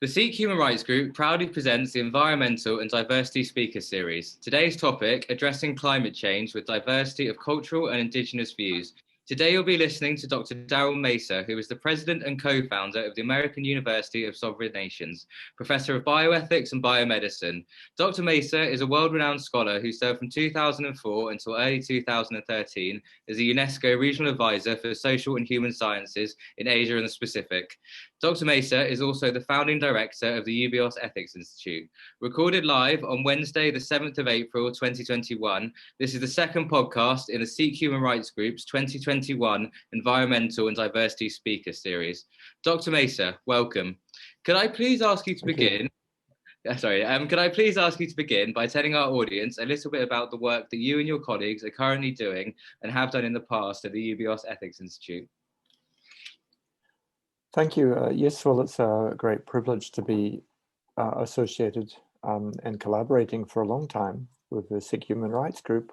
The Sikh Human Rights Group proudly presents the Environmental and Diversity Speaker Series. Today's topic, addressing climate change with diversity of cultural and Indigenous views. Today you'll be listening to Dr. Darryl Mesa, who is the president and co-founder of the American University of Sovereign Nations, professor of bioethics and biomedicine. Dr. Mesa is a world-renowned scholar who served from 2004 until early 2013 as a UNESCO regional advisor for social and human sciences in Asia and the Pacific. Dr. Mesa is also the founding director of the Bioethics Institute. Recorded live on Wednesday, the 7th of April, 2021, this is the second podcast in the Sikh Human Rights Group's 2021 Environmental and Diversity Speaker Series. Dr. Mesa, welcome. Could I please ask you to begin? Could I please ask you to begin by telling our audience a little bit about the work that you and your colleagues are currently doing and have done in the past at the Bioethics Institute? Thank you. Yes, well, it's a great privilege to be associated and collaborating for a long time with the Sikh Human Rights Group.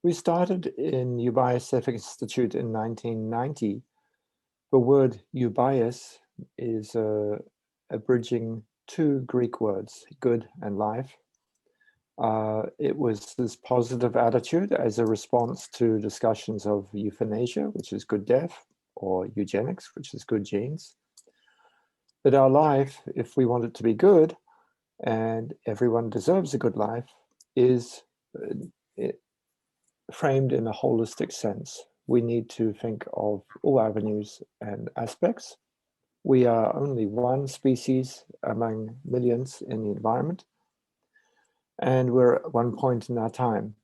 We started in Bioethics Institute in 1990. The word Bias is abridging two Greek words, good and life. It was this positive attitude as a response to discussions of euthanasia, which is good death, or eugenics, which is good genes. But our life, if we want it to be good, and everyone deserves a good life, is framed in a holistic sense. We need to think of all avenues and aspects. We are only one species among millions in the environment, and we're at one point in our time.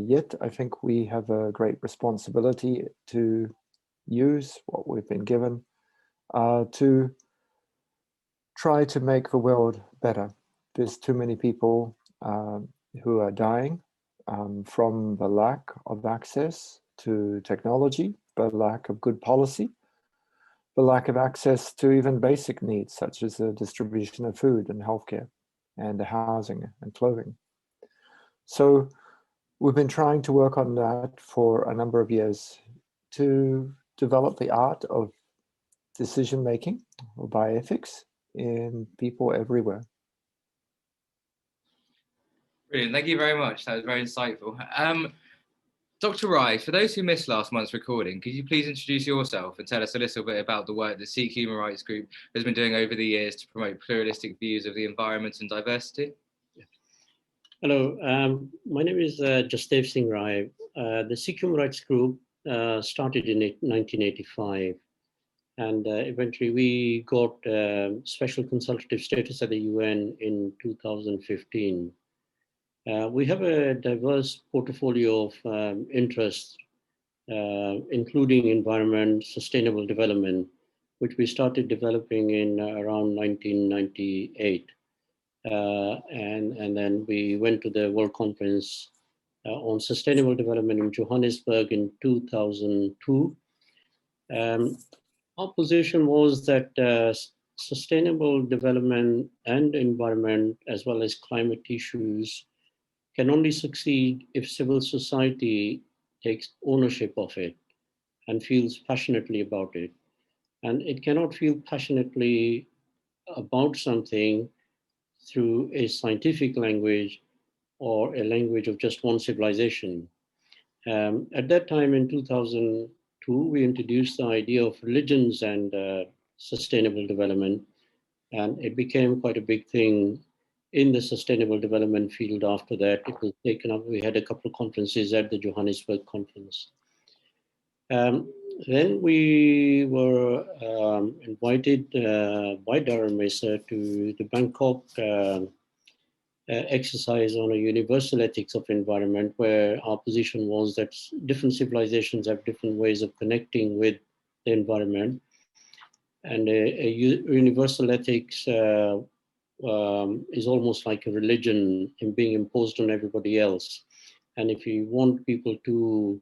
Yet, I think we have a great responsibility to use what we've been given to try to make the world better. There's too many people who are dying from the lack of access to technology, the lack of good policy, the lack of access to even basic needs such as the distribution of food and healthcare and the housing and clothing. So we've been trying to work on that for a number of years to develop the art of decision-making or bioethics in people everywhere. Brilliant, thank you very much. That was very insightful. Dr. Rai, for those who missed last month's recording, could you please introduce yourself and tell us a little bit about the work the Sikh Human Rights Group has been doing over the years to promote pluralistic views of the environment and diversity? Hello, my name is Jasdev Singh Rai. The Sikh Human Rights Group started in 1985, and eventually we got special consultative status at the UN in 2015. We have a diverse portfolio of interests, including environment, sustainable development, which we started developing in around 1998. And then we went to the World Conference on Sustainable Development in Johannesburg in 2002. Our position was that sustainable development and environment, as well as climate issues, can only succeed if civil society takes ownership of it and feels passionately about it. And it cannot feel passionately about something through a scientific language or a language of just one civilization. At that time in 2002, we introduced the idea of religions and sustainable development, and it became quite a big thing in the sustainable development field. After that, it was taken up. We had a couple of conferences at the Johannesburg conference. Then we were invited by Darryl Mesa to the Bangkok exercise on a universal ethics of environment, where our position was that different civilizations have different ways of connecting with the environment. And a universal ethics is almost like a religion in being imposed on everybody else. And if you want people to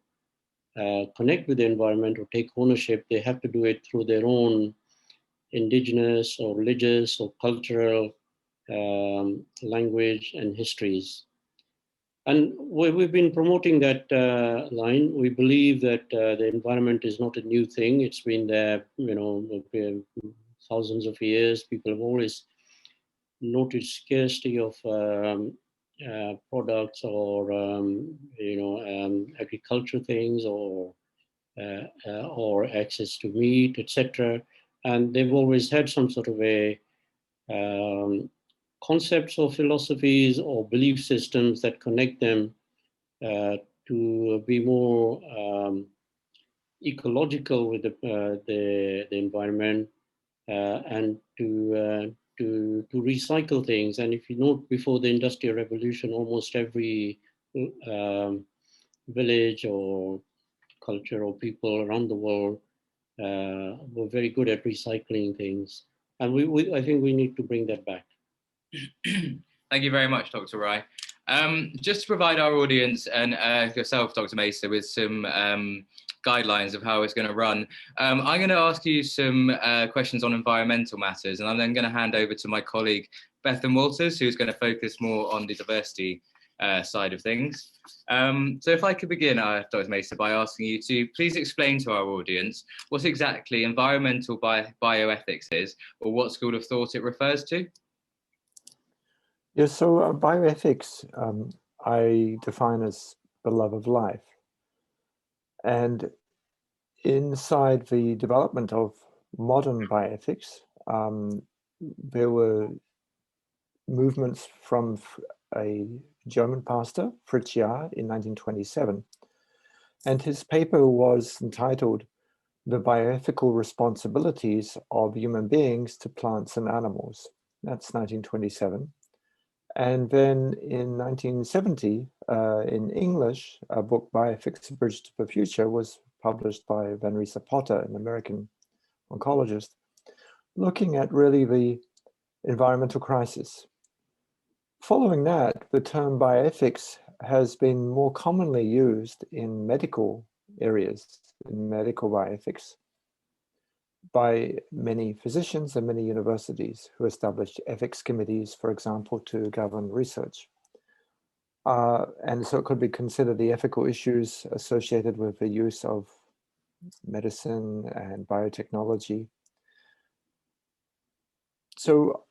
connect with the environment or take ownership, they have to do it through their own indigenous or religious or cultural language and histories. And we've been promoting that line. We believe that the environment is not a new thing. It's been there, thousands of years. People have always noted scarcity of products or agriculture things or access to meat, etc. And they've always had some sort of a concepts or philosophies or belief systems that connect them to be more ecological with the environment and to recycle things. And if you note, before the Industrial Revolution, almost every village or culture or people around the world were very good at recycling things. And I think we need to bring that back. Thank you very much, Dr. Rai. Just to provide our audience and yourself, Dr. Mesa, with some guidelines of how it's going to run, I'm going to ask you some questions on environmental matters, and I'm then going to hand over to my colleague, Bethan Walters, who's going to focus more on the diversity side of things. So if I could begin, Dr. Mesa, by asking you to please explain to our audience what exactly environmental bioethics is, or what school of thought it refers to. Yes, so bioethics I define as the love of life. And inside the development of modern bioethics, there were movements from a German pastor, Fritz Jahr, in 1927. And his paper was entitled "The Bioethical Responsibilities of Human Beings to Plants and Animals." That's 1927. And then in 1970, in English, a book, Bioethics, A Bridge to the Future, was published by Van Riesa Potter, an American oncologist, looking at really the environmental crisis. Following that, the term bioethics has been more commonly used in medical areas, in medical bioethics, by many physicians and many universities who established ethics committees, for example, to govern research. And so it could be considered the ethical issues associated with the use of medicine and biotechnology. So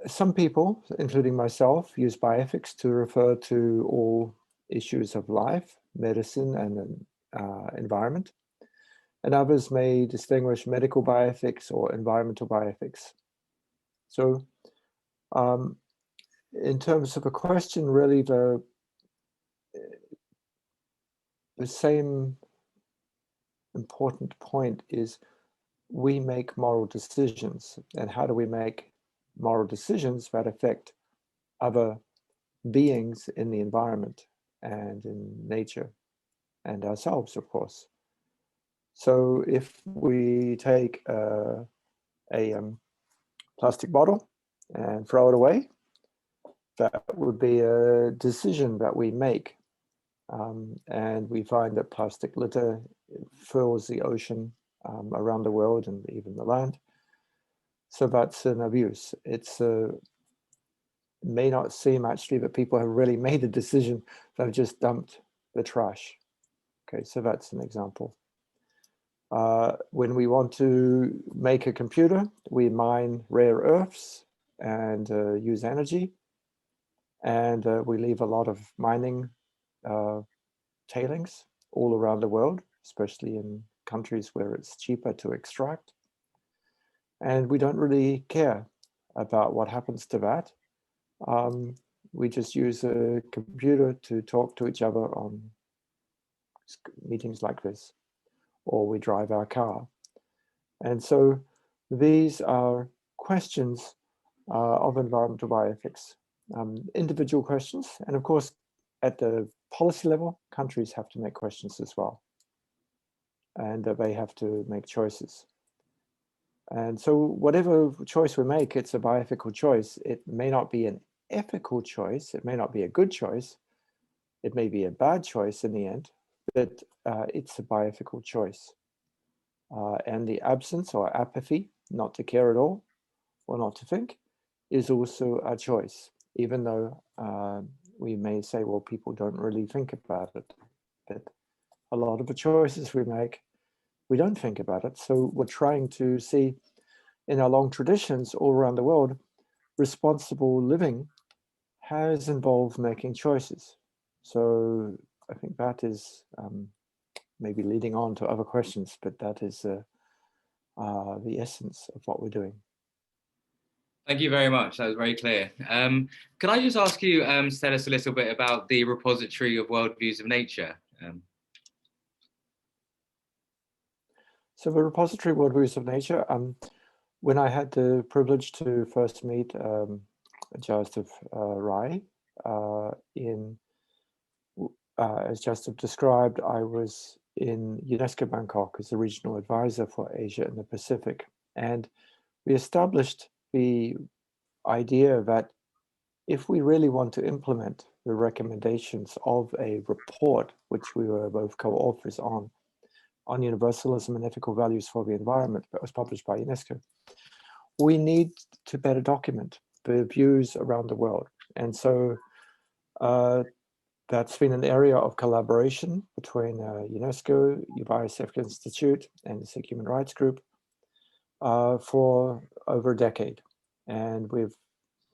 some people, including myself, use bioethics to refer to all issues of life, medicine, and environment. And others may distinguish medical bioethics or environmental bioethics. So in terms of a question, really the same important point is we make moral decisions. And how do we make moral decisions that affect other beings in the environment and in nature and ourselves, of course? So if we take a plastic bottle and throw it away, that would be a decision that we make. And we find that plastic litter fills the ocean around the world and even the land. So that's an abuse. It may not seem actually that people have really made a decision, they've just dumped the trash. Okay, so that's an example. When we want to make a computer, we mine rare earths and use energy. And we leave a lot of mining tailings all around the world, especially in countries where it's cheaper to extract. And we don't really care about what happens to that. We just use a computer to talk to each other on meetings like this, or we drive our car. And so these are questions of environmental bioethics, individual questions. And of course, at the policy level, countries have to make questions as well. And they have to make choices. And so whatever choice we make, it's a bioethical choice. It may not be an ethical choice. It may not be a good choice. It may be a bad choice in the end, but it's a bioethical choice. And the absence or apathy, not to care at all or not to think, is also a choice, even though we may say, well, people don't really think about it. But a lot of the choices we make, we don't think about it. So we're trying to see in our long traditions all around the world, responsible living has involved making choices. So I think that is maybe leading on to other questions, but that is the essence of what we're doing. Thank you very much. That was very clear. Could I just ask you to tell us a little bit about the repository of worldviews of nature? So the repository worldviews of nature, when I had the privilege to first meet Jasdev Rai as Jasdev described, I was in UNESCO Bangkok as the regional advisor for Asia and the Pacific. And we established the idea that if we really want to implement the recommendations of a report, which we were both co-authors on universalism and ethical values for the environment, that was published by UNESCO, we need to better document the views around the world. And so that's been an area of collaboration between UNESCO, Bioethics Institute, and the Sikh Human Rights Group for over a decade. And we've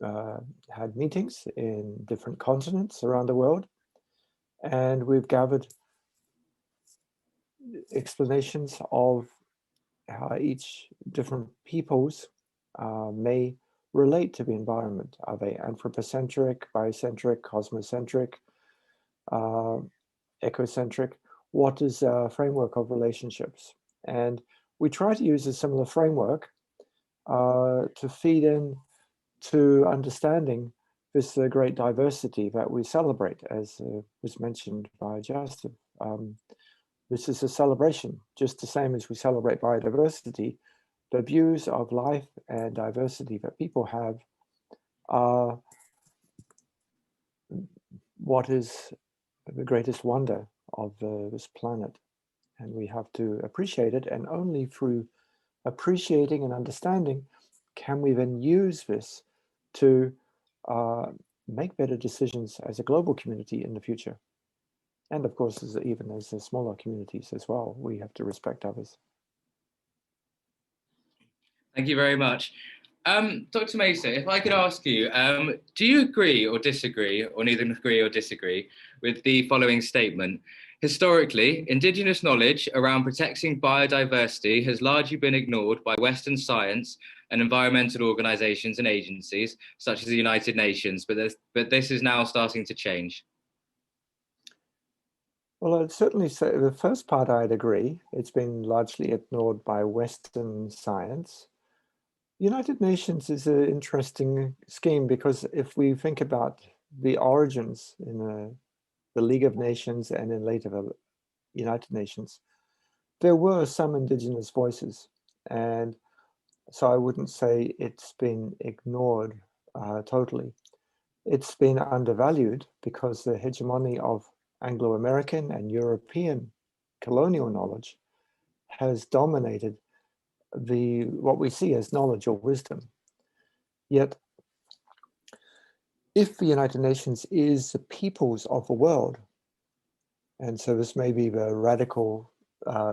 had meetings in different continents around the world, and we've gathered explanations of how each different peoples may relate to the environment. Are they anthropocentric, biocentric, cosmocentric, ecocentric? What is a framework of relationships? And we try to use a similar framework to feed in to understanding this great diversity that we celebrate, as was mentioned by Jasdev. This is a celebration, just the same as we celebrate biodiversity. The views of life and diversity that people have are what is the greatest wonder of this planet. And we have to appreciate it, and only through appreciating and understanding can we then use this to make better decisions as a global community in the future. And of course, even as the smaller communities as well, we have to respect others. Thank you very much. Dr. Mesa, if I could ask you, do you agree or disagree, or neither agree or disagree, with the following statement? Historically, Indigenous knowledge around protecting biodiversity has largely been ignored by Western science and environmental organizations and agencies, such as the United Nations, but this is now starting to change. Well, I'd certainly say the first part I'd agree. It's been largely ignored by Western science. United Nations is an interesting scheme because if we think about the origins in the League of Nations and in later the United Nations, there were some indigenous voices. And so I wouldn't say it's been ignored totally. It's been undervalued because the hegemony of Anglo-American and European colonial knowledge has dominated what we see as knowledge or wisdom. Yet, if the United Nations is the peoples of the world, and so this may be the radical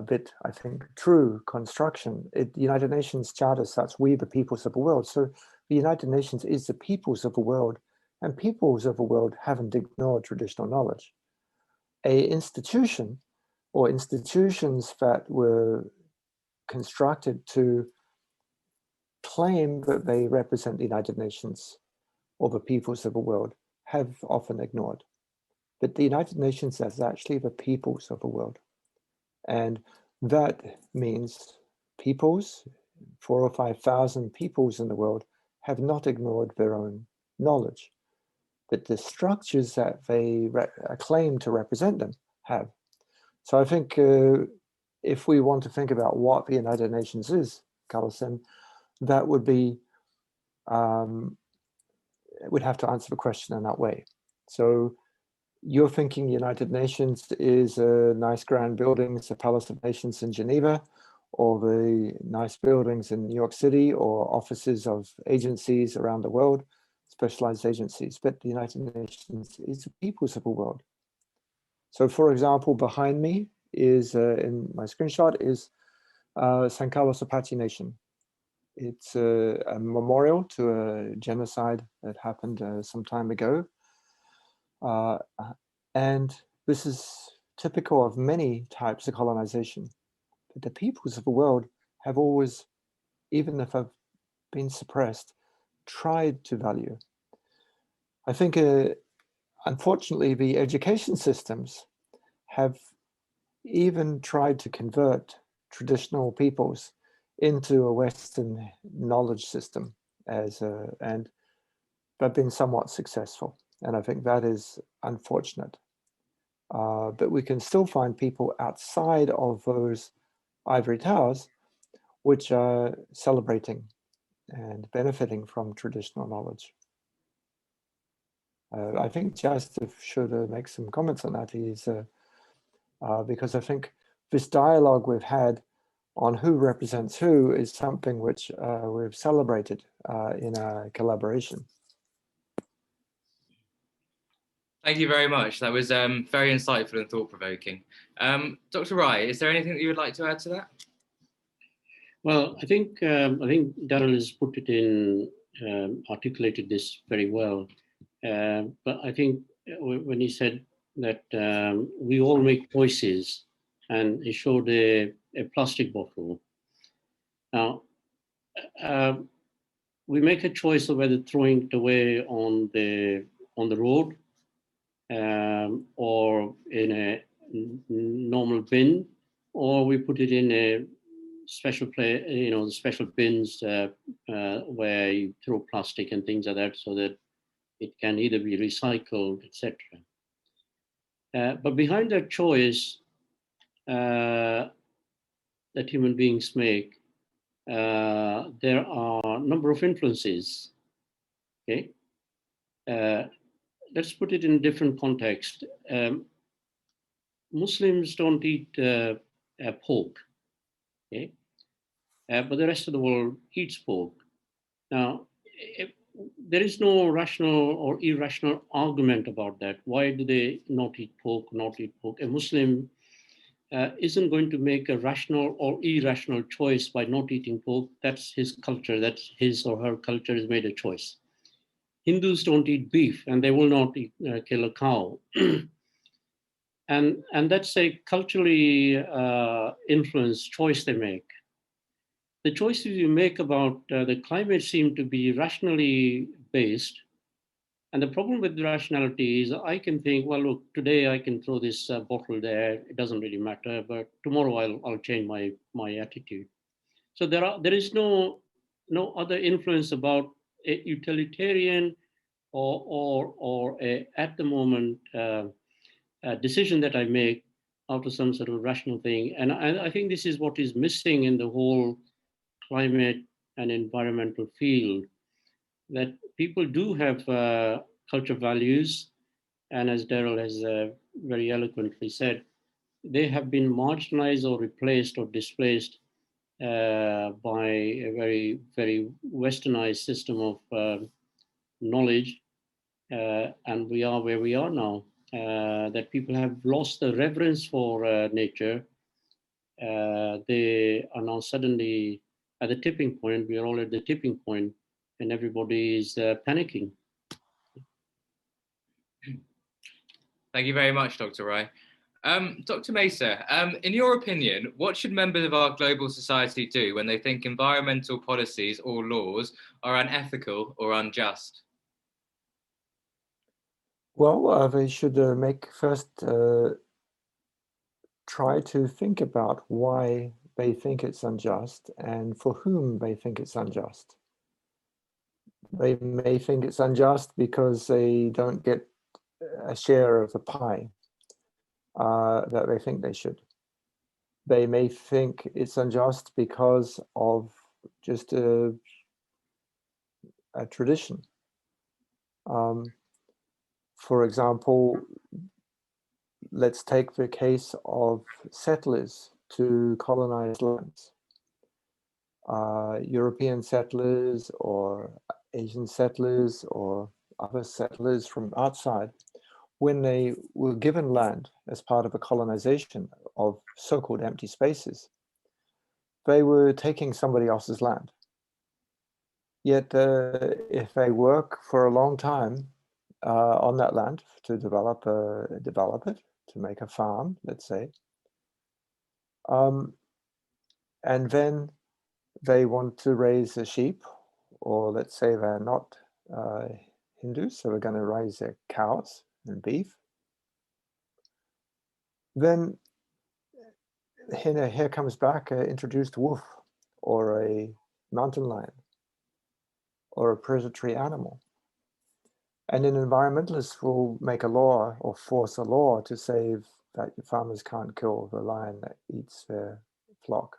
bit, I think, true construction. The United Nations Charter says we the peoples of the world. So the United Nations is the peoples of the world, and peoples of the world haven't ignored traditional knowledge. A institution or institutions that were constructed to claim that they represent the United Nations or the peoples of the world have often ignored. But the United Nations is actually the peoples of the world. And that means peoples, 4,000 or 5,000 peoples in the world, have not ignored their own knowledge. But the structures that they claim to represent them have. So I think if we want to think about what the United Nations is, Carlson, that would be, we'd have to answer the question in that way. So you're thinking United Nations is a nice grand buildings, the Palace of Nations in Geneva, or the nice buildings in New York City, or offices of agencies around the world, specialized agencies. But the United Nations is the peoples of the world. So for example, behind me is, in my screenshot, is San Carlos Apache Nation. It's a memorial to a genocide that happened some time ago. And this is typical of many types of colonization. But the peoples of the world have always, even if they've been suppressed, tried to value. I think, unfortunately, the education systems have even tried to convert traditional peoples into a Western knowledge system and they've been somewhat successful. And I think that is unfortunate. But we can still find people outside of those ivory towers which are celebrating and benefiting from traditional knowledge. I think Jasdev should make some comments on that. Because I think this dialogue we've had on who represents who is something which we've celebrated in our collaboration. Thank you very much. That was very insightful and thought-provoking. Dr. Rai, is there anything that you would like to add to that? Well, I think Darryl has put it in, articulated this very well. But I think when he said that we all make choices, and he showed a plastic bottle. Now, we make a choice of whether throwing it away on the road or in a normal bin, or we put it in a special place, the special bins where you throw plastic and things like that, so that it can either be recycled, etc. But behind that choice that human beings make, there are a number of influences. Okay, let's put it in a different context. Muslims don't eat pork, okay, but the rest of the world eats pork. Now, there is no rational or irrational argument about that. Why do they not eat pork, not eat pork? A Muslim isn't going to make a rational or irrational choice by not eating pork. That's his culture. That's his or her culture has made a choice. Hindus don't eat beef, and they will not kill a cow. and that's a culturally influenced choice they make. The choices you make about the climate seem to be rationally based. And the problem with rationality is I can think, well, look, today I can throw this bottle there. It doesn't really matter, but tomorrow I'll change my attitude. So there is no other influence about a utilitarian or a, at the moment a decision that I make out of some sort of rational thing. And I think this is what is missing in the whole climate and environmental field, that people do have culture values, and as Darryl has very eloquently said, they have been marginalized or replaced or displaced by a very, very westernized system of knowledge, and we are where we are now, that people have lost the reverence for nature. They are now suddenly at the tipping point. We are all at the tipping point, and everybody is panicking. Thank you very much, Dr. Rai. Dr. Mesa, in your opinion, what should members of our global society do when they think environmental policies or laws are unethical or unjust? Well, they should try to think about why they think it's unjust and for whom they think it's unjust. They may think it's unjust because they don't get a share of the pie that they think they should. They may think it's unjust because of just a tradition. For example, let's take the case of settlers to colonize lands. European settlers or Asian settlers or other settlers from outside, when they were given land as part of a colonization of so-called empty spaces, they were taking somebody else's land. Yet if they work for a long time on that land to develop it, to make a farm, let's say, and then they want to raise a sheep, or let's say they're not Hindus, so they're going to raise their cows and beef, then here comes back an introduced wolf or a mountain lion or a predatory animal. And then environmentalists will make a law or force a law to say that farmers can't kill the lion that eats their flock.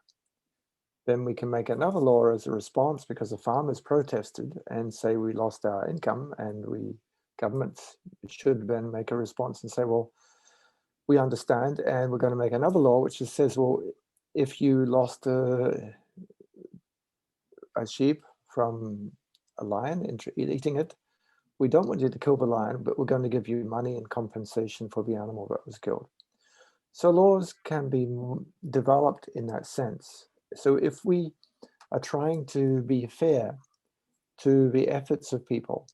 Then we can make another law as a response because the farmers protested and say we lost our income, and governments should then make a response and say, well, we understand, and we're going to make another law which just says, well, if you lost a sheep from a lion eating it, we don't want you to kill the lion, but we're going to give you money in compensation for the animal that was killed. So laws can be developed in that sense. So if we are trying to be fair to the efforts of people,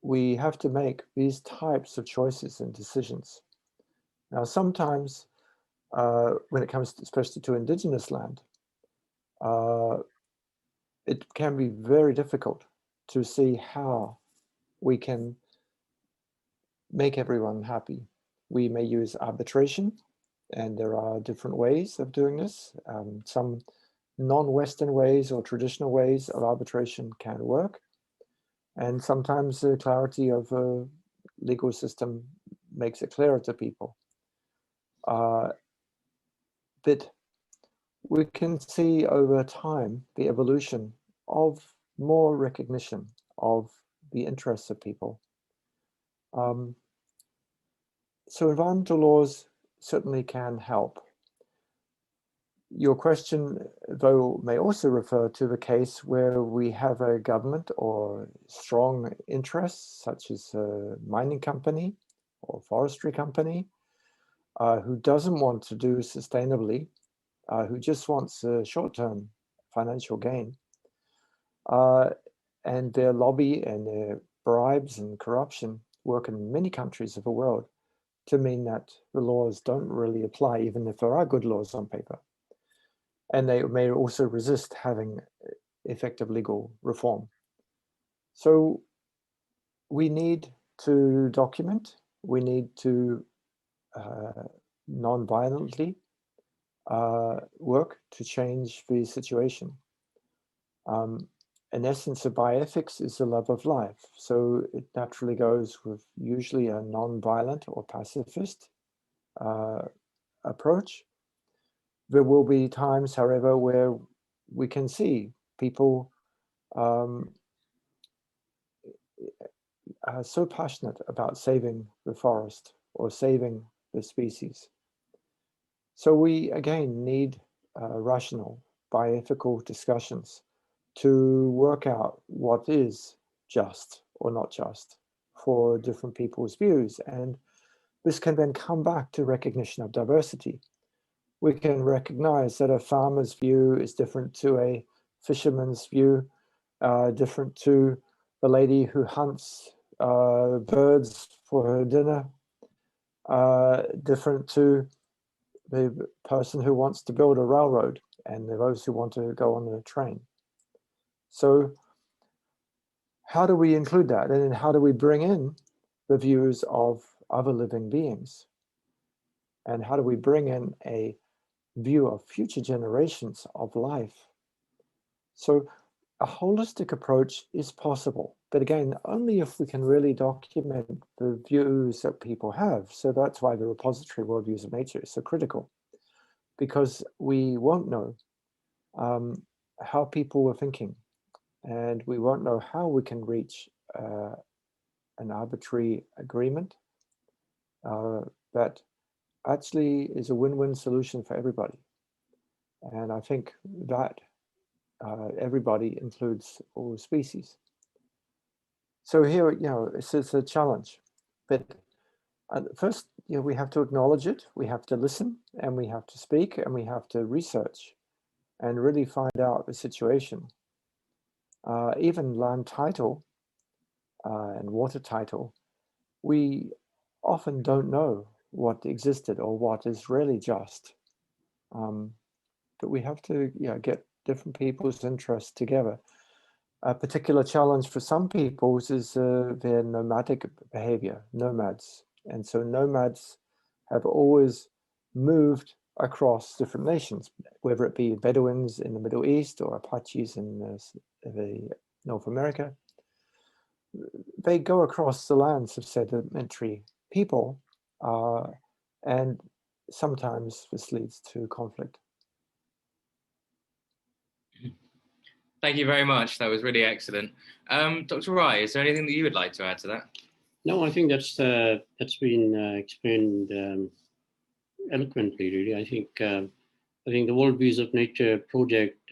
we have to make these types of choices and decisions. Now, sometimes when it comes especially to indigenous land, it can be very difficult to see how we can make everyone happy. We may use arbitration, and there are different ways of doing this. Some non-Western ways or traditional ways of arbitration can work. And sometimes the clarity of a legal system makes it clearer to people. But we can see over time the evolution of more recognition of the interests of people. So environmental laws certainly can help. Your question, though, may also refer to the case where we have a government or strong interests, such as a mining company or forestry company, who doesn't want to do sustainably, who just wants a short-term financial gain. And their lobby and their bribes and corruption work in many countries of the world to mean that the laws don't really apply, even if there are good laws on paper. And they may also resist having effective legal reform. So we need to document, we need to non-violently work to change the situation. An essence of bioethics is the love of life. So it naturally goes with usually a non-violent or pacifist approach. There will be times, however, where we can see people are so passionate about saving the forest or saving the species. So we, again, need rational, bioethical discussions to work out what is just or not just for different people's views. And this can then come back to recognition of diversity. We can recognize that a farmer's view is different to a fisherman's view, different to the lady who hunts birds for her dinner, different to the person who wants to build a railroad and those who want to go on a train. So how do we include that? And then how do we bring in the views of other living beings? And how do we bring in a view of future generations of life? So a holistic approach is possible, but again, only if we can really document the views that people have. So that's why the repository Worldviews of Nature is so critical, because we won't know how people were thinking, and we won't know how we can reach an arbitrary agreement that actually is a win-win solution for everybody. And I think that everybody includes all species. So here, it's a challenge, but first, we have to acknowledge it, we have to listen, and we have to speak, and we have to research. and really find out the situation. Even land title and water title, we often don't know what existed or what is really just. But we have to get different people's interests together. A particular challenge for some peoples is their nomadic behavior, nomads. And so nomads have always moved across different nations, whether it be Bedouins in the Middle East or Apaches in North America. They go across the lands of sedimentary people, and sometimes this leads to conflict. Thank you very much. That was really excellent. Dr. Rai, is there anything that you would like to add to that? No, I think that's been explained eloquently. Really, I think the World Views of Nature project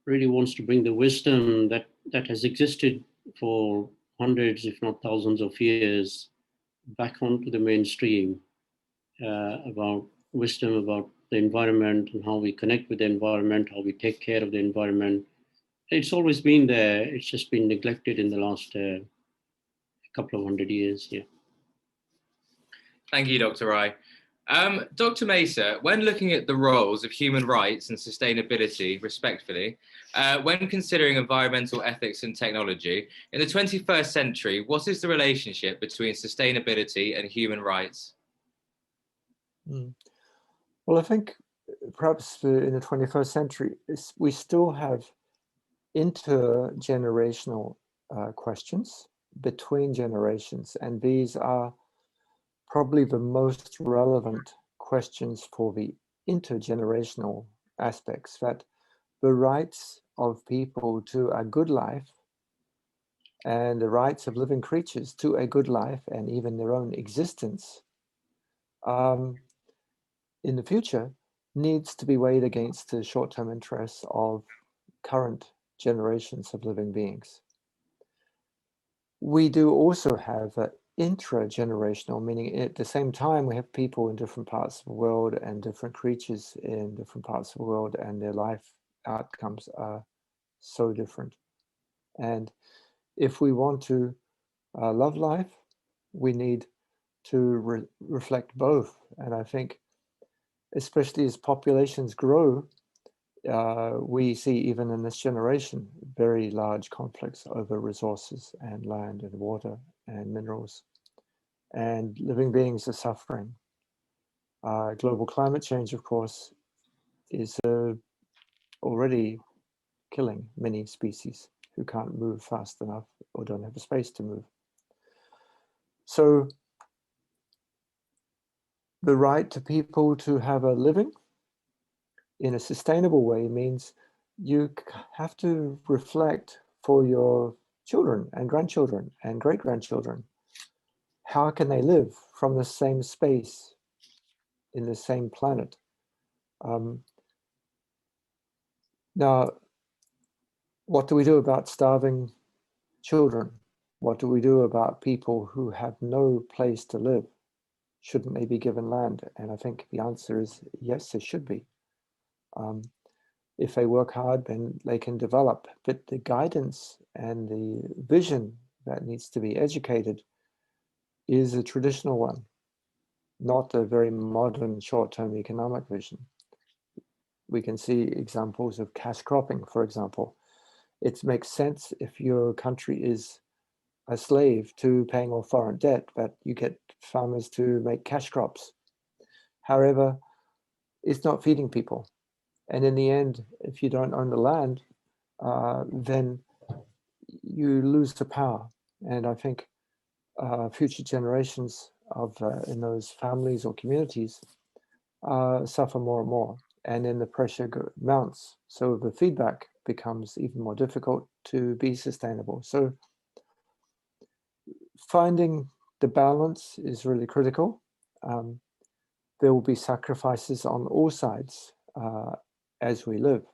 really wants to bring the wisdom that has existed for hundreds, if not thousands, of years back onto the mainstream, about wisdom about the environment and how we connect with the environment, how we take care of the environment. It's always been there. It's just been neglected in the last couple of hundred years. Yeah. Thank you, Dr. Rai. Dr. Mesa, when looking at the roles of human rights and sustainability, respectively, when considering environmental ethics and technology, in the 21st century, what is the relationship between sustainability and human rights? Well, I think perhaps in the 21st century, we still have intergenerational questions between generations, and these are probably the most relevant questions for the intergenerational aspects, that the rights of people to a good life and the rights of living creatures to a good life and even their own existence in the future needs to be weighed against the short-term interests of current generations of living beings. We do also have intra-generational, meaning at the same time we have people in different parts of the world and different creatures in different parts of the world, and their life outcomes are so different. And if we want to love life, we need to reflect both. And I think especially as populations grow, we see even in this generation very large conflicts over resources and land and water and minerals, and living beings are suffering. Global climate change, of course, is already killing many species who can't move fast enough or don't have the space to move. So the right to people to have a living in a sustainable way means you have to reflect for your children and grandchildren and great-grandchildren. How can they live from the same space in the same planet? Now, what do we do about starving children? What do we do about people who have no place to live? Shouldn't they be given land? And I think the answer is yes, they should be. If they work hard, then they can develop. But the guidance and the vision that needs to be educated is a traditional one, not a very modern short-term economic vision. We can see examples of cash cropping, for example. It makes sense if your country is a slave to paying off foreign debt, that you get farmers to make cash crops. However, it's not feeding people. And in the end, if you don't own the land, then you lose the power. And I think future generations of in those families or communities suffer more and more. And then the pressure mounts. So the feedback becomes even more difficult to be sustainable. So finding the balance is really critical. There will be sacrifices on all sides as we live.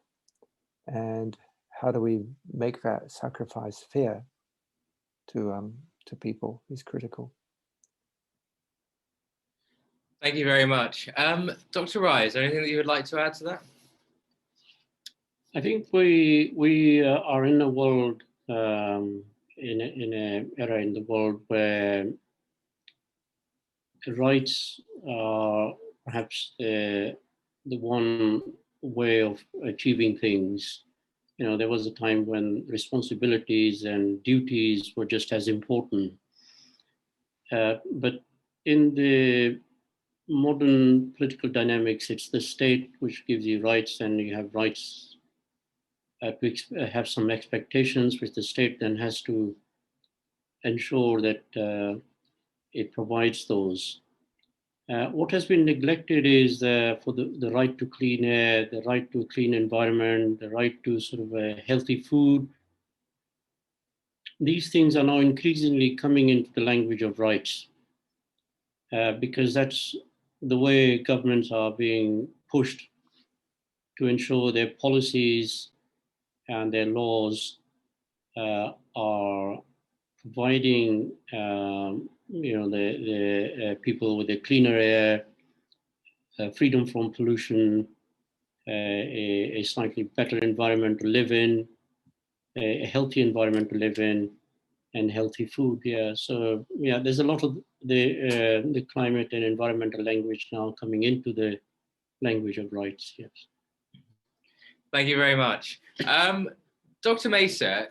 And how do we make that sacrifice fair to people is critical. Thank you very much. Dr. Rai, is there anything that you would like to add to that? I think we are in a world, in an era in the world where rights are perhaps the one way of achieving things. You know, there was a time when responsibilities and duties were just as important. But in the modern political dynamics, it's the state which gives you rights, and you have rights to have some expectations, which the state then has to ensure that it provides those. What has been neglected is for the right to clean air, the right to a clean environment, the right to sort of healthy food. These things are now increasingly coming into the language of rights, because that's the way governments are being pushed to ensure their policies and their laws are providing the people with a cleaner air, freedom from pollution, a slightly better environment to live in, a healthy environment to live in, and healthy food. Yeah, so yeah, there's a lot of the climate and environmental language now coming into the language of rights. Yes. Thank you very much. Dr. Mesa,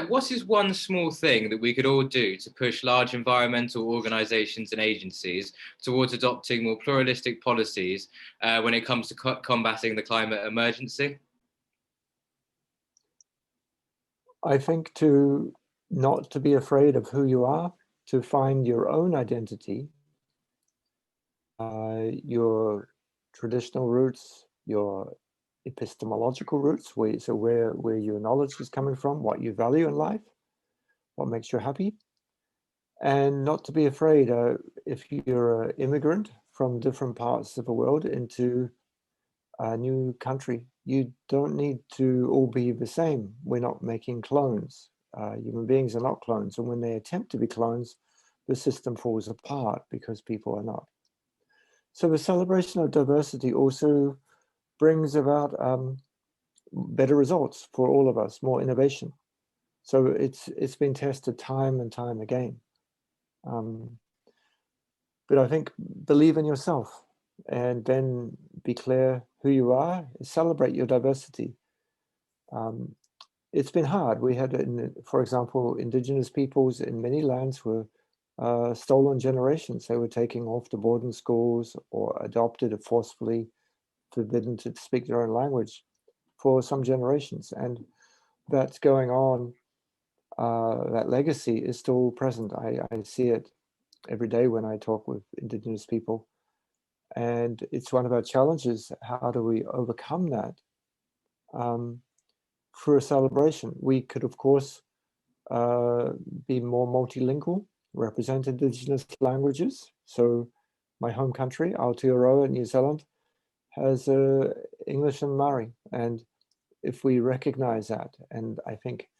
what is one small thing that we could all do to push large environmental organizations and agencies towards adopting more pluralistic policies when it comes to combating the climate emergency? I think not to be afraid of who you are, to find your own identity, your traditional roots, your epistemological roots, where your knowledge is coming from, what you value in life, what makes you happy, and not to be afraid if you're an immigrant from different parts of the world into a new country. You don't need to all be the same. We're not making clones. Human beings are not clones, and when they attempt to be clones, the system falls apart because people are not. So the celebration of diversity also brings about better results for all of us, more innovation. So it's been tested time and time again. But I think believe in yourself and then be clear who you are, celebrate your diversity. It's been hard. We had, for example, indigenous peoples in many lands were stolen generations. They were taken off to boarding schools or adopted or forcefully forbidden to speak their own language for some generations. And that's going on. That legacy is still present. I see it every day when I talk with indigenous people. And it's one of our challenges. How do we overcome that? For a celebration, we could, of course, be more multilingual, represent indigenous languages. So my home country, Aotearoa, New Zealand, has English and Maori. And if we recognize that, and I think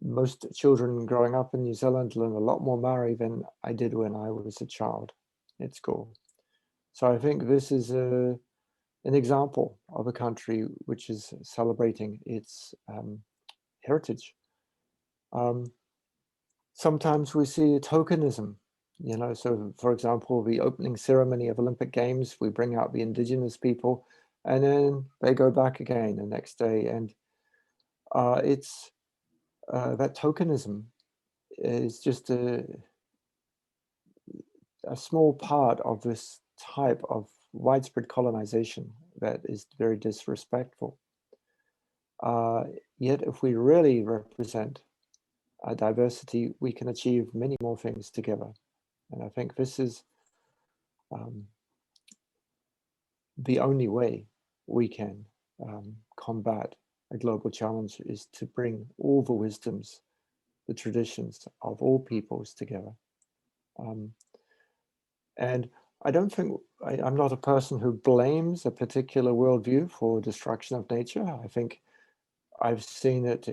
most children growing up in New Zealand learn a lot more Maori than I did when I was a child at school. So I think this is an example of a country which is celebrating its heritage. Sometimes we see tokenism, so for example, the opening ceremony of Olympic Games, we bring out the indigenous people and then they go back again the next day. And it's that tokenism is just a small part of this type of widespread colonization that is very disrespectful. Yet if we really represent diversity, we can achieve many more things together. And I think this is the only way we can combat a global challenge, is to bring all the wisdoms, the traditions of all peoples together. And I don't think, I'm not a person who blames a particular worldview for destruction of nature. I think I've seen it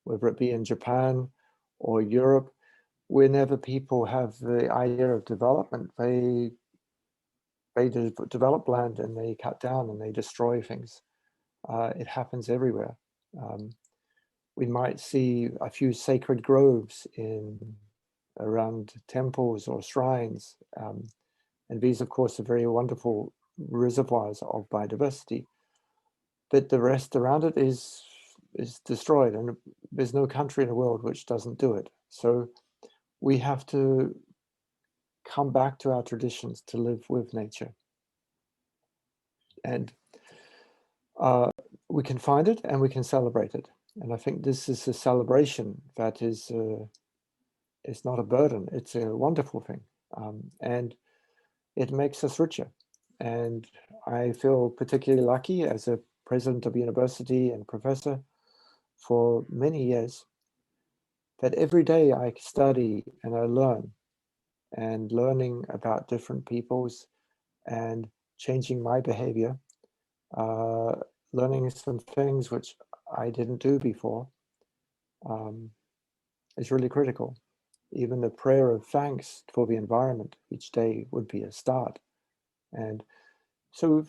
whether it be in Japan or Europe, whenever people have the idea of development, they they develop land and they cut down and they destroy things. It happens everywhere. We might see a few sacred groves around temples or shrines. And these, of course, are very wonderful reservoirs of biodiversity. But the rest around it is destroyed, and there's no country in the world which doesn't do it. So we have to come back to our traditions to live with nature. And we can find it and we can celebrate it. And I think this is a celebration that is not a burden. It's a wonderful thing. And it makes us richer. And I feel particularly lucky as a president of university and professor for many years that every day I study and I learn, and learning about different peoples and changing my behavior, learning some things which I didn't do before, is really critical. Even a prayer of thanks for the environment each day would be a start. And so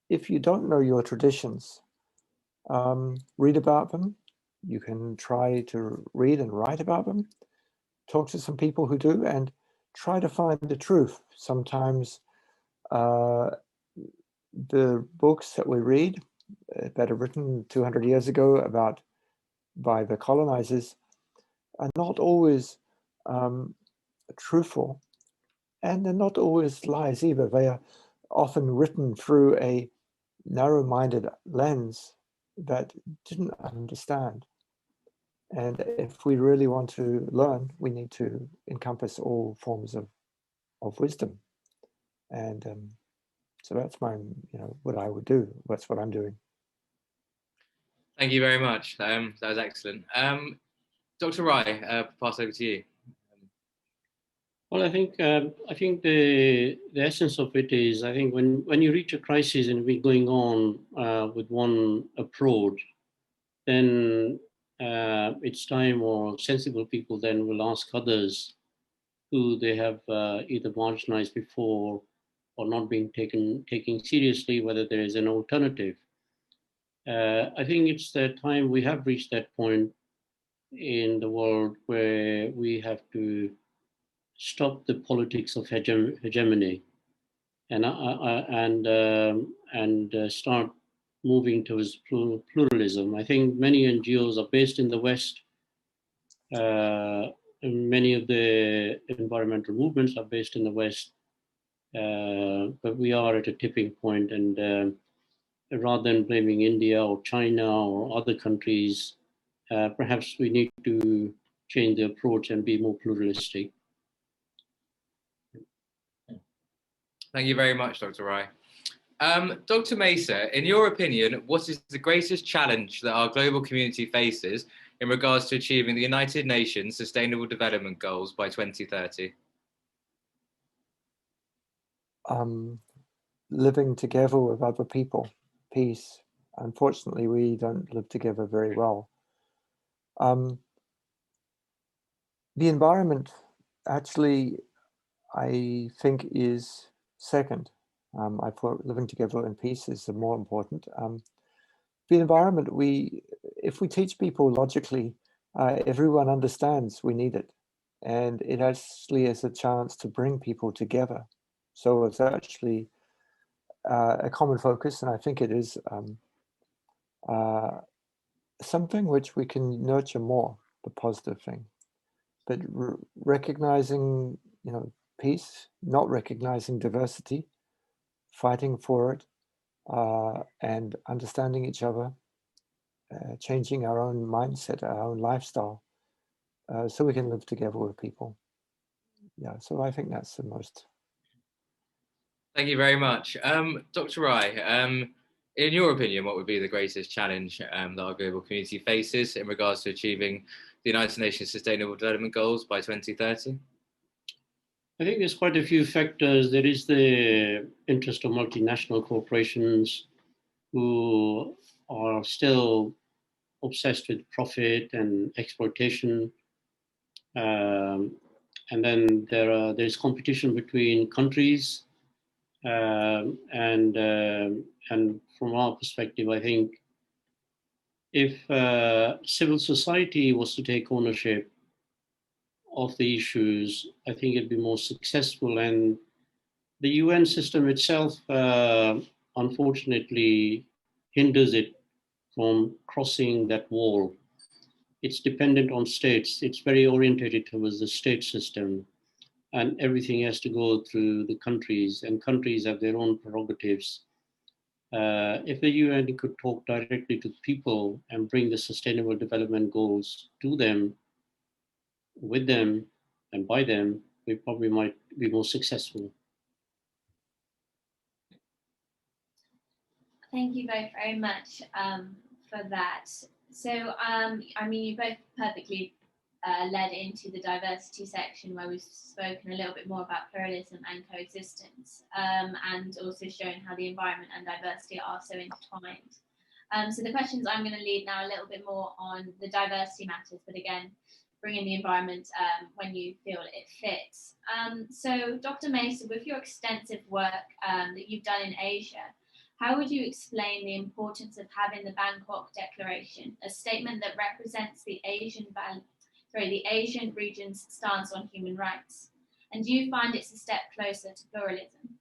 if you don't know your traditions, read about them. You can try to read and write about them. Talk to some people who do, and try to find the truth. Sometimes the books that we read that are written 200 years ago by the colonizers are not always truthful, and they're not always lies either. They are often written through a narrow-minded lens that didn't understand. And if we really want to learn, we need to encompass all forms of wisdom. And so that's what I would do. That's what I'm doing. Thank you very much. That was excellent. Dr. Rai, pass over to you. Well, I think the essence of it is, I think when you reach a crisis and we're going on with one approach, then it's time, or sensible people then will ask others who they have either marginalized before or not being taken seriously, whether there is an alternative. I think it's the time we have reached that point in the world where we have to stop the politics of hegemony and start moving towards pluralism. I think many NGOs are based in the West. Many of the environmental movements are based in the West, but we are at a tipping point, and rather than blaming India or China or other countries, perhaps we need to change the approach and be more pluralistic. Thank you very much, Dr. Rai. Dr. Mesa, in your opinion, what is the greatest challenge that our global community faces in regards to achieving the United Nations Sustainable Development Goals by 2030? Living together with other people, peace. Unfortunately, we don't live together very well. The environment, actually, I think is second. I thought living together in peace is more important. The environment, if we teach people logically, everyone understands we need it. And it actually is a chance to bring people together. So it's actually a common focus, and I think it is something which we can nurture more, the positive thing. But recognizing, peace, not recognizing diversity, fighting for it, and understanding each other, changing our own mindset, our own lifestyle, so we can live together with people. Yeah, so I think that's the most. Thank you very much. Dr. Rai, in your opinion, what would be the greatest challenge that our global community faces in regards to achieving the United Nations Sustainable Development Goals by 2030? I think there's quite a few factors. There is the interest of multinational corporations who are still obsessed with profit and exploitation. And then there's competition between countries And from our perspective, I think if civil society was to take ownership of the issues, I think it'd be more successful. And the UN system itself, unfortunately, hinders it from crossing that wall. It's dependent on states. It's very orientated towards the state system, and everything has to go through the countries, and countries have their own prerogatives. If the UN could talk directly to people and bring the sustainable development goals to them, with them, and by them, we probably might be more successful. Thank you both very much for that. So, I mean, you both perfectly led into the diversity section where we've spoken a little bit more about pluralism and coexistence, and also shown how the environment and diversity are so intertwined. So the questions I'm going to lead now a little bit more on the diversity matters, but again, bring in the environment when you feel it fits. So Dr. Mesa, with your extensive work that you've done in Asia, how would you explain the importance of having the Bangkok Declaration, a statement that represents the Asian region's stance on human rights? And do you find it's a step closer to pluralism?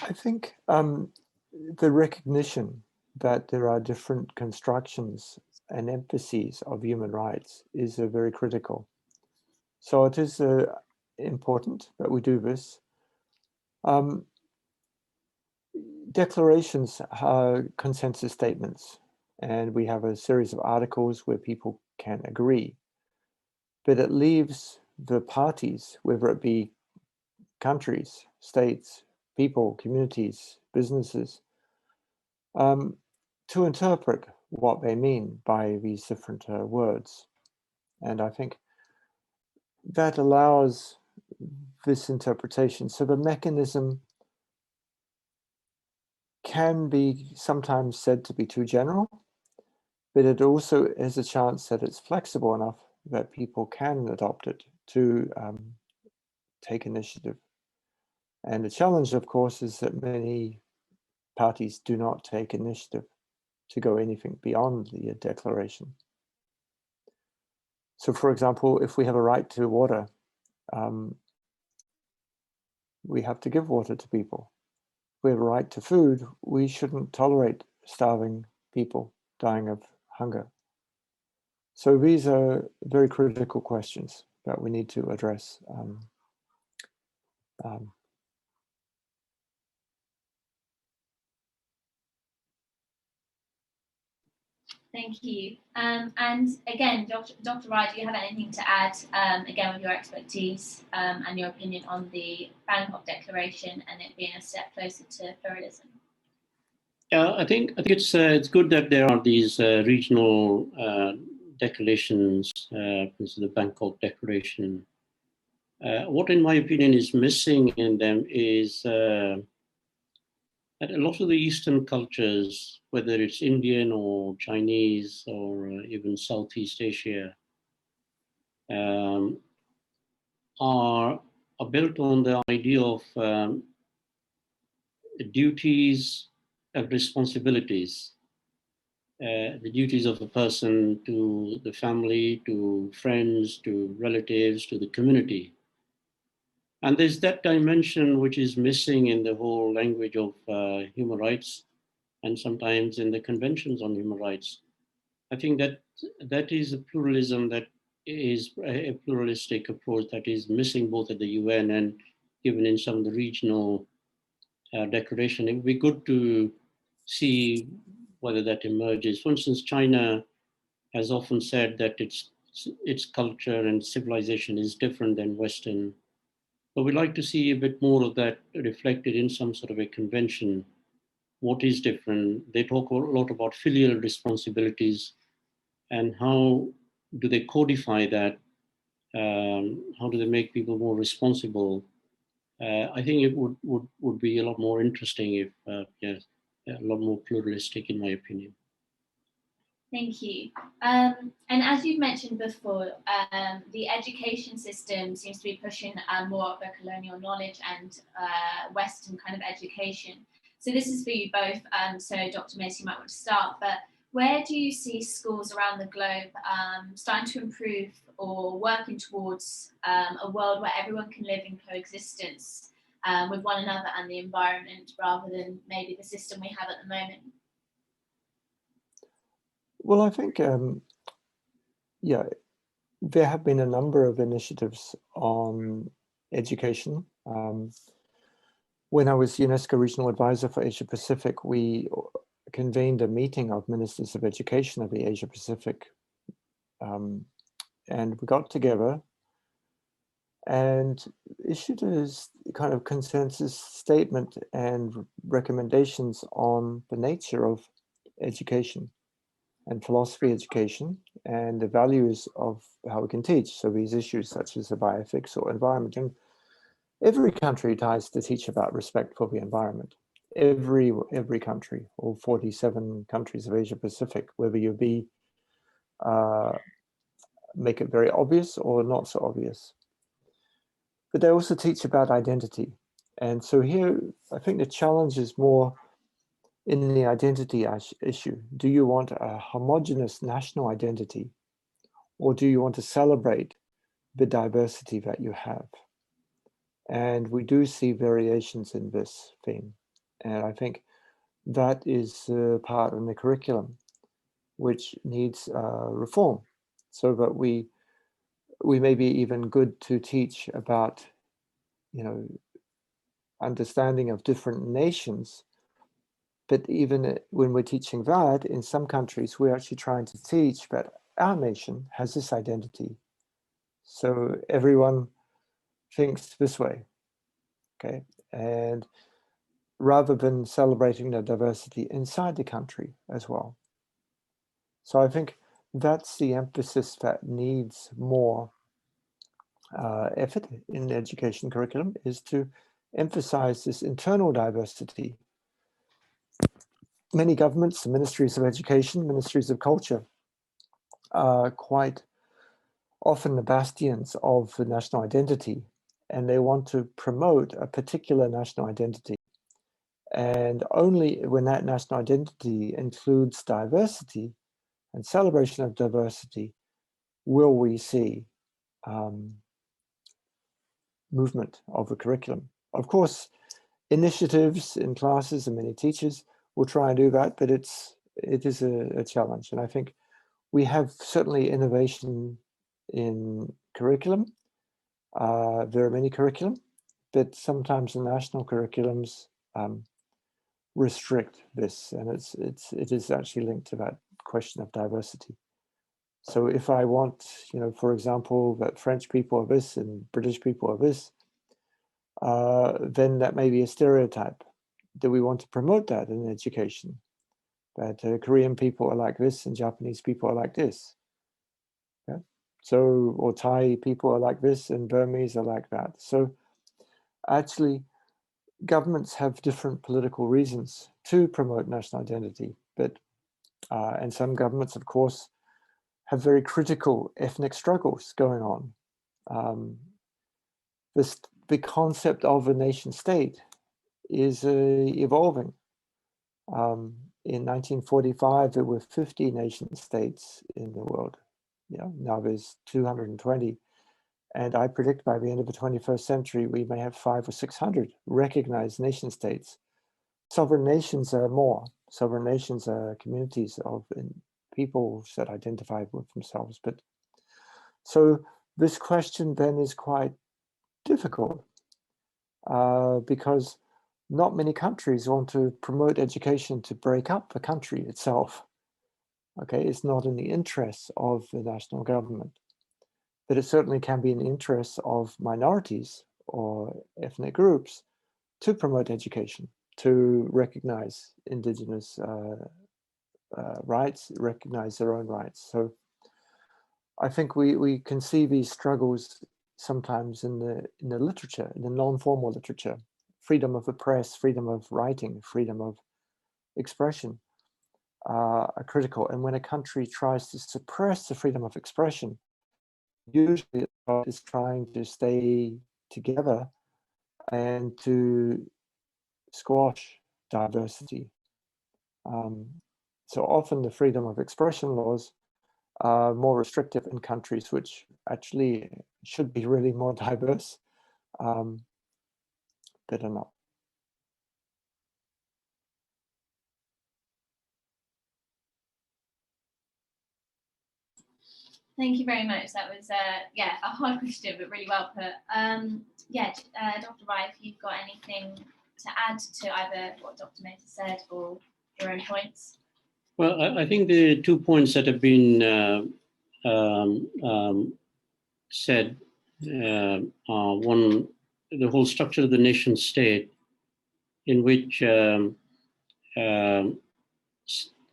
I think the recognition that there are different constructions and emphases of human rights is very critical. So it is important that we do this. Declarations are consensus statements, and we have a series of articles where people can agree, but it leaves the parties, whether it be countries, states, people, communities, businesses, to interpret what they mean by these different words. And I think that allows this interpretation. So the mechanism can be sometimes said to be too general, but it also has a chance that it's flexible enough that people can adopt it to take initiative. And the challenge, of course, is that many parties do not take initiative to go anything beyond the declaration. So, for example, if we have a right to water, we have to give water to people. If we have a right to food, we shouldn't tolerate starving people dying of hunger. So these are very critical questions that we need to address. Thank you. And again, Dr. Wright, do you have anything to add, again, with your expertise and your opinion on the Bangkok Declaration and it being a step closer to pluralism? Yeah, I think it's good that there are these regional declarations, the Bangkok Declaration. What, in my opinion, is missing in them is that a lot of the Eastern cultures, whether it's Indian or Chinese or even Southeast Asia, are built on the idea of duties and responsibilities. The duties of a person to the family, to friends, to relatives, to the community. And there's that dimension which is missing in the whole language of human rights and sometimes in the conventions on human rights. I think that is a pluralism that is a pluralistic approach that is missing both at the UN and even in some of the regional declaration. It would be good to see whether that emerges. For instance, China has often said that its culture and civilization is different than Western. But we'd like to see a bit more of that reflected in some sort of a convention. What is different? They talk a lot about filial responsibilities and how do they codify that? How do they make people more responsible? I think it would be a lot more interesting if, yes, a lot more pluralistic, in my opinion. Thank you. And as you've mentioned before, the education system seems to be pushing more of a colonial knowledge and Western kind of education. So this is for you both. So Dr. Macy, you might want to start, but where do you see schools around the globe starting to improve or working towards a world where everyone can live in coexistence with one another and the environment, rather than maybe the system we have at the moment? Well, I think, yeah, there have been a number of initiatives on education. When I was UNESCO Regional Advisor for Asia Pacific, we convened a meeting of ministers of education of the Asia Pacific. And we got together and issued a kind of consensus statement and recommendations on the nature of education and philosophy education and the values of how we can teach. So these issues such as the bioethics or environment. And every country tries to teach about respect for the environment. Every country, all 47 countries of Asia Pacific, whether you be make it very obvious or not so obvious. But they also teach about identity. And so here, I think the challenge is more in the identity issue. Do you want a homogeneous national identity, or do you want to celebrate the diversity that you have? And we do see variations in this theme. And I think that is part of the curriculum, which needs reform, so that we may be even good to teach about, understanding of different nations. But even when we're teaching that, in some countries, we're actually trying to teach that our nation has this identity. So everyone thinks this way, okay? And rather than celebrating the diversity inside the country as well. So I think that's the emphasis that needs more effort in the education curriculum, is to emphasize this internal diversity. Many governments, ministries of education, ministries of culture, are quite often the bastions of the national identity, and they want to promote a particular national identity. And only when that national identity includes diversity and celebration of diversity will we see movement of the curriculum. Of course, initiatives in classes and many teachers will try and do that, but it is a challenge. And I think we have certainly innovation in curriculum. There are many curriculum, but sometimes the national curriculums restrict this, and it is actually linked to that question of diversity. So if I want, for example, that French people are this and British people are this, then that may be a stereotype. Do we want to promote that in education? That Korean people are like this and Japanese people are like this. Yeah? So, or Thai people are like this and Burmese are like that. So actually, governments have different political reasons to promote national identity, but and some governments, of course, have very critical ethnic struggles going on. The concept of a nation state is evolving. In 1945, there were 50 nation states in the world. Now there's 220. And I predict by the end of the 21st century, we may have 500 or 600 recognized nation states. Sovereign nations are more. Sovereign nations are communities of people that identify with themselves. But so this question then is quite difficult because not many countries want to promote education to break up the country itself. Okay, it's not in the interests of the national government, but it certainly can be in the interests of minorities or ethnic groups to promote education, to recognize indigenous rights, recognize their own rights. So I think we can see these struggles sometimes in the literature, in the non-formal literature. Freedom of the press, freedom of writing, freedom of expression. are critical. And when a country tries to suppress the freedom of expression, usually it's trying to stay together and to squash diversity. So often the freedom of expression laws are more restrictive in countries which actually should be really more diverse, but are not. Thank you very much. That was yeah, a hard question, but really well put. Yeah, Dr. Rai, if you've got anything to add to either what Dr. Mehta said or your own points. Well, I think the 2 points that have been said are one, the whole structure of the nation state, in which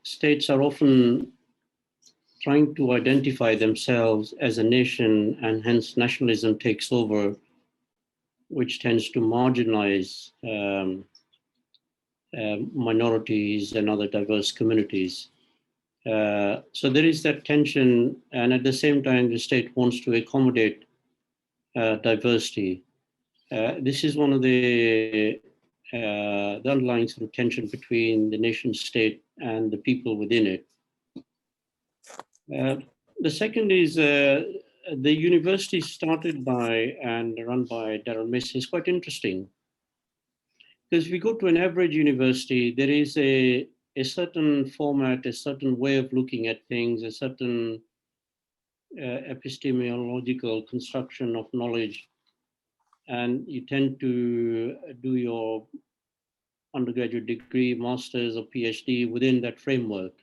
states are often trying to identify themselves as a nation, and hence nationalism takes over, which tends to marginalize minorities and other diverse communities. So there is that tension, and at the same time, the state wants to accommodate diversity. This is one of the underlying sort of tension between the nation state and the people within it. The second is the university started by and run by Darryl is quite interesting. Because if we go to an average university, there is a certain format, a certain way of looking at things, a certain epistemological construction of knowledge. And you tend to do your undergraduate degree, master's or PhD within that framework.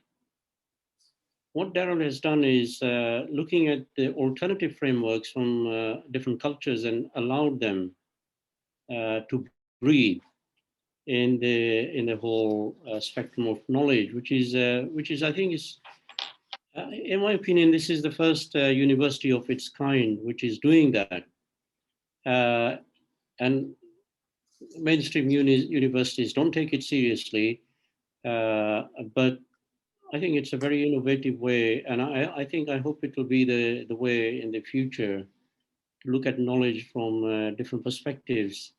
What Darryl has done is looking at the alternative frameworks from different cultures and allowed them to breathe in the whole spectrum of knowledge, which is I think is, in my opinion, this is the first university of its kind which is doing that. And mainstream universities don't take it seriously, but I think it's a very innovative way, and I hope it will be the way in the future to look at knowledge from different perspectives.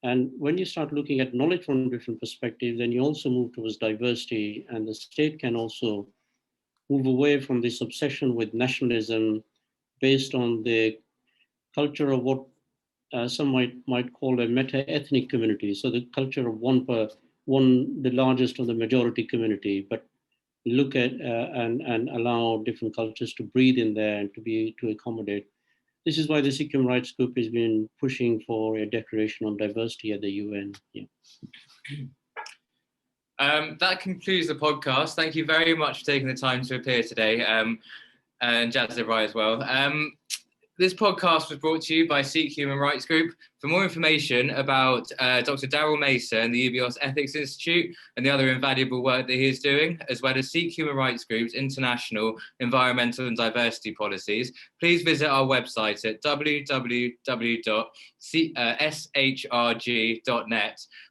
And when you start looking at knowledge from different perspectives, then you also move towards diversity, and the state can also move away from this obsession with nationalism based on the culture of what some might call a meta-ethnic community. So the culture of the largest of the majority community, but look at and allow different cultures to breathe in there and to accommodate. This is why the Sikh Human Rights Group has been pushing for a declaration on diversity at the UN. Yeah. That concludes the podcast. Thank you very much for taking the time to appear today, and Jasdev as well. This podcast was brought to you by Sikh Human Rights Group. For more information about Dr. Darryl Mason and the UBS Ethics Institute and the other invaluable work that he is doing, as well as Sikh Human Rights Group's international environmental and diversity policies, please visit our website at www.shrg.net,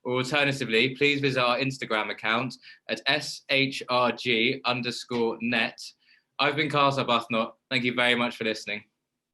or alternatively, please visit our Instagram account at @shrg_net. I've been Carl Arbuthnot. Thank you very much for listening.